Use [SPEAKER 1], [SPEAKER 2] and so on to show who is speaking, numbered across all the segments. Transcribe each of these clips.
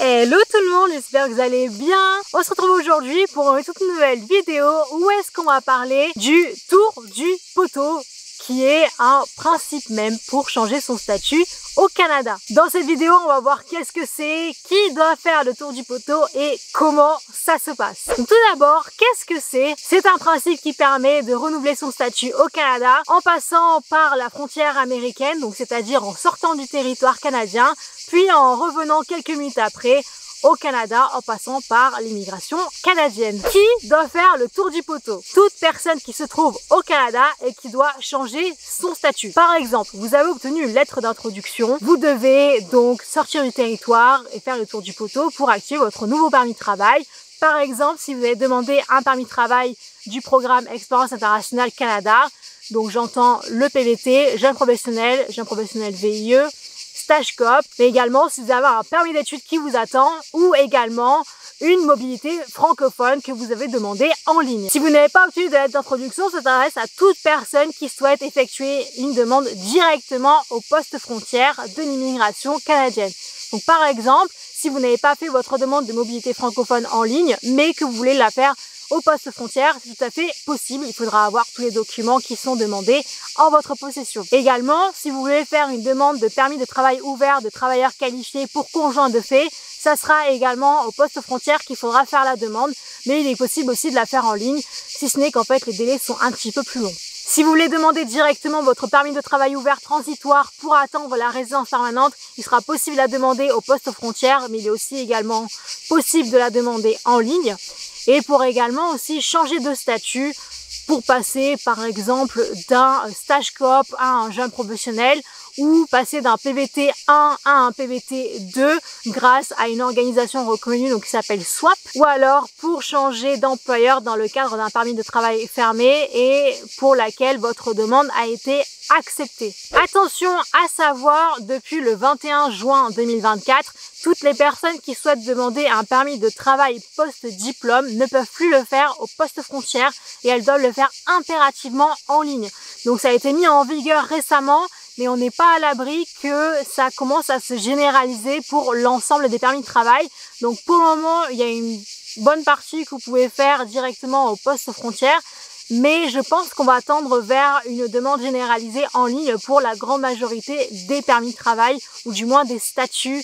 [SPEAKER 1] Hello tout le monde, j'espère que vous allez bien. On se retrouve aujourd'hui pour une toute nouvelle vidéo où est-ce qu'on va parler du tour du poteau, qui est un principe même pour changer son statut au Canada. Dans cette vidéo, on va voir qu'est-ce que c'est, qui doit faire le tour du poteau et comment ça se passe. Donc, tout d'abord, qu'est-ce que c'est? C'est un principe qui permet de renouveler son statut au Canada en passant par la frontière américaine, donc c'est-à-dire en sortant du territoire canadien, puis en revenant quelques minutes après au Canada en passant par l'immigration canadienne. Qui doit faire le tour du poteau? Toute personne qui se trouve au Canada et qui doit changer son statut. Par exemple, vous avez obtenu une lettre d'introduction, vous devez donc sortir du territoire et faire le tour du poteau pour activer votre nouveau permis de travail. Par exemple, si vous avez demandé un permis de travail du programme Expérience Internationale Canada, donc j'entends le PVT, jeune professionnel VIE, stage coop, mais également si vous avez un permis d'études qui vous attend ou également une mobilité francophone que vous avez demandé en ligne. Si vous n'avez pas obtenu de lettre d'introduction, ça s'adresse à toute personne qui souhaite effectuer une demande directement au poste frontière de l'immigration canadienne. Donc par exemple, si vous n'avez pas fait votre demande de mobilité francophone en ligne, mais que vous voulez la faire au poste frontière, c'est tout à fait possible. Il faudra avoir tous les documents qui sont demandés en votre possession. Également, si vous voulez faire une demande de permis de travail ouvert de travailleurs qualifiés pour conjoint de fait, ça sera également au poste frontière qu'il faudra faire la demande, mais il est possible aussi de la faire en ligne, si ce n'est qu'en fait les délais sont un petit peu plus longs. Si vous voulez demander directement votre permis de travail ouvert transitoire pour attendre la résidence permanente, il sera possible de la demander au poste frontière, mais il est aussi également possible de la demander en ligne. Et pour également aussi changer de statut pour passer par exemple d'un stage coop à un jeune professionnel ou passer d'un PVT 1 à un PVT 2 grâce à une organisation reconnue donc qui s'appelle SWAP, ou alors pour changer d'employeur dans le cadre d'un permis de travail fermé et pour laquelle votre demande a été acceptée. Attention à savoir, depuis le 21 juin 2024, toutes les personnes qui souhaitent demander un permis de travail post-diplôme ne peuvent plus le faire au poste frontière et elles doivent le faire impérativement en ligne. Donc ça a été mis en vigueur récemment, mais on n'est pas à l'abri que ça commence à se généraliser pour l'ensemble des permis de travail. Donc pour le moment, il y a une bonne partie que vous pouvez faire directement au poste frontière, mais je pense qu'on va tendre vers une demande généralisée en ligne pour la grande majorité des permis de travail, ou du moins des statuts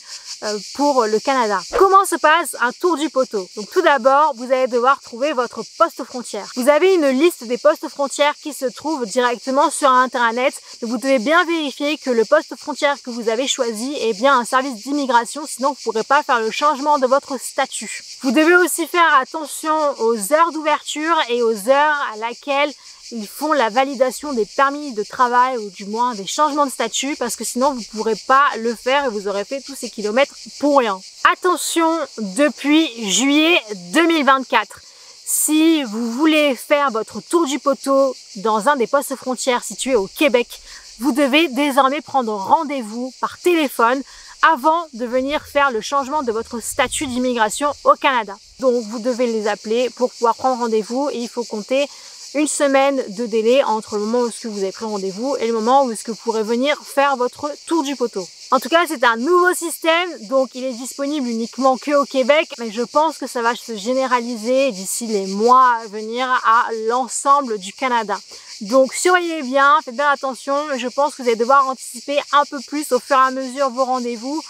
[SPEAKER 1] pour le Canada. Comment se passe un tour du poteau? Donc tout d'abord, vous allez devoir trouver votre poste frontière. Vous avez une liste des postes frontières qui se trouvent directement sur Internet. Donc vous devez bien vérifier que le poste frontière que vous avez choisi est bien un service d'immigration, sinon vous ne pourrez pas faire le changement de votre statut. Vous devez aussi faire attention aux heures d'ouverture et aux heures à laquelle ils font la validation des permis de travail ou du moins des changements de statut, parce que sinon vous ne pourrez pas le faire et vous aurez fait tous ces kilomètres pour rien. Attention, depuis juillet 2024, si vous voulez faire votre tour du poteau dans un des postes frontières situés au Québec, vous devez désormais prendre rendez-vous par téléphone avant de venir faire le changement de votre statut d'immigration au Canada. Donc vous devez les appeler pour pouvoir prendre rendez-vous et il faut compter une semaine de délai entre le moment où vous avez pris rendez-vous et le moment où vous pourrez venir faire votre tour du poteau. En tout cas, c'est un nouveau système, donc il est disponible uniquement qu'au Québec, mais je pense que ça va se généraliser d'ici les mois à venir à l'ensemble du Canada. Donc surveillez bien, faites bien attention, je pense que vous allez devoir anticiper un peu plus au fur et à mesure vos rendez-vous.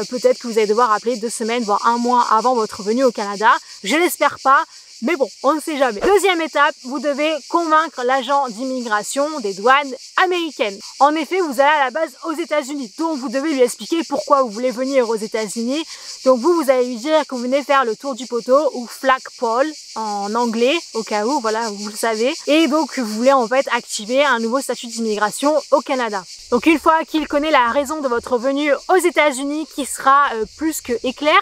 [SPEAKER 1] Peut-être que vous allez devoir appeler 2 semaines, voire 1 mois avant votre venue au Canada. Je l'espère pas. Mais bon, on ne sait jamais. Deuxième étape, vous devez convaincre l'agent d'immigration des douanes américaines. En effet, vous allez à la base aux États-Unis, donc vous devez lui expliquer pourquoi vous voulez venir aux États-Unis. Donc vous allez lui dire que vous venez faire le tour du poteau ou flagpole en anglais, au cas où, voilà, vous le savez. Et donc vous voulez en fait activer un nouveau statut d'immigration au Canada. Donc une fois qu'il connaît la raison de votre venue aux États-Unis, qui sera plus que éclair,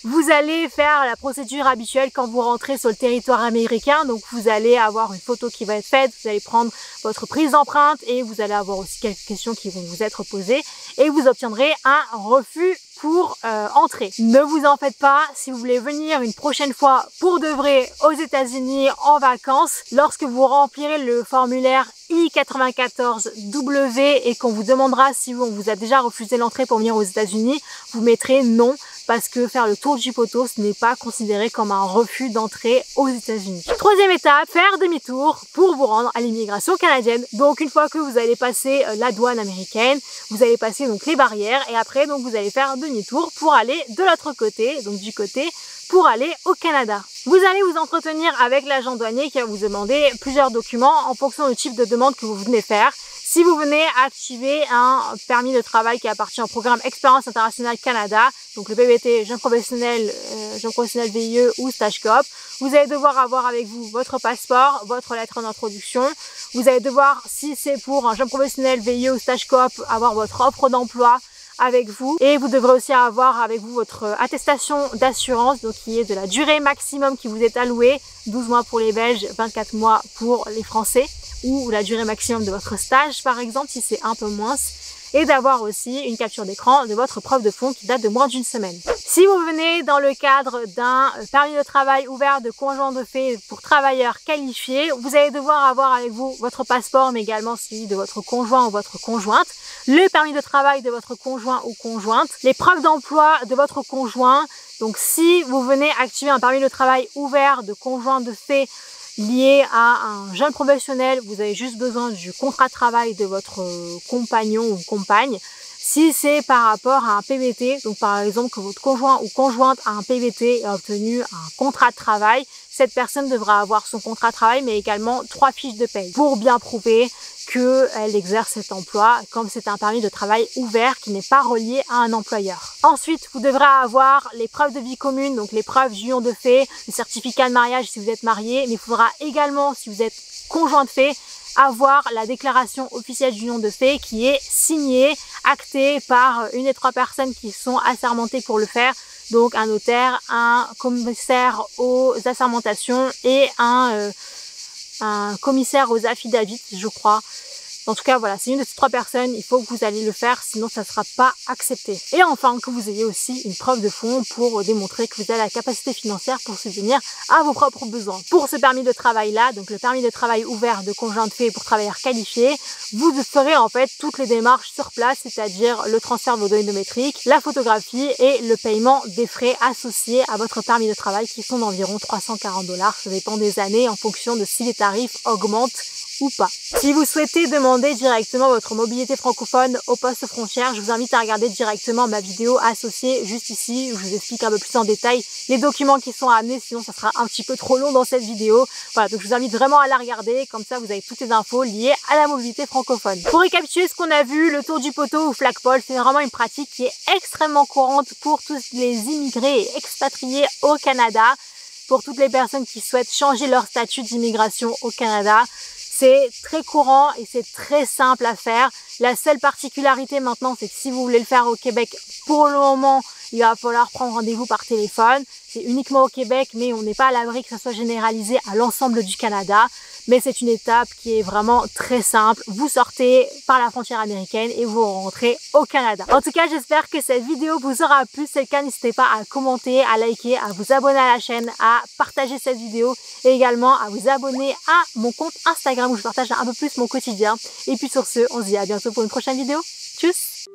[SPEAKER 1] vous allez faire la procédure habituelle quand vous rentrez sur le territoire américain. Donc vous allez avoir une photo qui va être faite, vous allez prendre votre prise d'empreinte et vous allez avoir aussi quelques questions qui vont vous être posées et vous obtiendrez un refus pour entrer. Ne vous en faites pas, si vous voulez venir une prochaine fois pour de vrai aux États-Unis en vacances, lorsque vous remplirez le formulaire I-94W et qu'on vous demandera si on vous a déjà refusé l'entrée pour venir aux États-Unis, vous mettrez non, parce que faire le tour du poteau, ce n'est pas considéré comme un refus d'entrée aux États-Unis. Troisième étape, faire demi-tour pour vous rendre à l'immigration canadienne. Donc une fois que vous allez passer la douane américaine, vous allez passer donc les barrières et après donc vous allez faire demi-tour pour aller de l'autre côté, donc du côté pour aller au Canada. Vous allez vous entretenir avec l'agent douanier qui va vous demander plusieurs documents en fonction du type de demande que vous venez faire. Si vous venez activer un permis de travail qui appartient au programme Expérience Internationale Canada, donc le PVT, jeune professionnel VIE ou stage coop, vous allez devoir avoir avec vous votre passeport, votre lettre d'introduction. Vous allez devoir, si c'est pour un jeune professionnel VIE ou stage coop, avoir votre offre d'emploi avec vous, et vous devrez aussi avoir avec vous votre attestation d'assurance, donc qui est de la durée maximum qui vous est allouée, 12 mois pour les Belges, 24 mois pour les Français, ou la durée maximum de votre stage par exemple si c'est un peu moins, et d'avoir aussi une capture d'écran de votre preuve de fond qui date de moins d'une semaine. Si vous venez dans le cadre d'un permis de travail ouvert de conjoint de fait pour travailleurs qualifiés, vous allez devoir avoir avec vous votre passeport mais également celui de votre conjoint ou votre conjointe, le permis de travail de votre conjoint ou conjointe, les preuves d'emploi de votre conjoint. Donc si vous venez activer un permis de travail ouvert de conjoint de fait lié à un jeune professionnel, vous avez juste besoin du contrat de travail de votre compagnon ou compagne. Si c'est par rapport à un PVT, donc par exemple que votre conjoint ou conjointe a un PVT et a obtenu un contrat de travail, cette personne devra avoir son contrat de travail mais également 3 fiches de paye pour bien prouver qu'elle exerce cet emploi, comme c'est un permis de travail ouvert qui n'est pas relié à un employeur. Ensuite, vous devrez avoir les preuves de vie commune, donc les preuves d'union de fait, le certificat de mariage si vous êtes marié, mais il faudra également, si vous êtes conjoint de fait, avoir la déclaration officielle d'union de fait qui est signée, actée par une des 3 personnes qui sont assermentées pour le faire, donc un notaire, un commissaire aux assermentations et un commissaire aux affidavits, je crois. En tout cas, voilà, c'est une de ces 3 personnes, il faut que vous allez le faire, sinon ça ne sera pas accepté. Et enfin, que vous ayez aussi une preuve de fond pour démontrer que vous avez la capacité financière pour subvenir à vos propres besoins. Pour ce permis de travail-là, donc le permis de travail ouvert de conjoint de fait pour travailleurs qualifiés, vous ferez en fait toutes les démarches sur place, c'est-à-dire le transfert de vos données biométriques, la photographie et le paiement des frais associés à votre permis de travail qui sont d'environ 340 $. Ça dépend des années en fonction de si les tarifs augmentent ou pas. Si vous souhaitez demander directement votre mobilité francophone au poste frontière, je vous invite à regarder directement ma vidéo associée juste ici où je vous explique un peu plus en détail les documents qui sont à amener, sinon ça sera un petit peu trop long dans cette vidéo. Voilà, donc je vous invite vraiment à la regarder, comme ça vous avez toutes les infos liées à la mobilité francophone. Pour récapituler ce qu'on a vu, le tour du poteau ou flagpole, c'est vraiment une pratique qui est extrêmement courante pour tous les immigrés et expatriés au Canada, pour toutes les personnes qui souhaitent changer leur statut d'immigration au Canada. C'est très courant et c'est très simple à faire. La seule particularité maintenant, c'est que si vous voulez le faire au Québec, pour le moment, il va falloir prendre rendez-vous par téléphone. C'est uniquement au Québec, mais on n'est pas à l'abri que ça soit généralisé à l'ensemble du Canada. Mais c'est une étape qui est vraiment très simple. Vous sortez par la frontière américaine et vous rentrez au Canada. En tout cas, j'espère que cette vidéo vous aura plu. Si c'est le cas, n'hésitez pas à commenter, à liker, à vous abonner à la chaîne, à partager cette vidéo et également à vous abonner à mon compte Instagram où je partage un peu plus mon quotidien. Et puis sur ce, on se dit à bientôt pour une prochaine vidéo. Tchuss!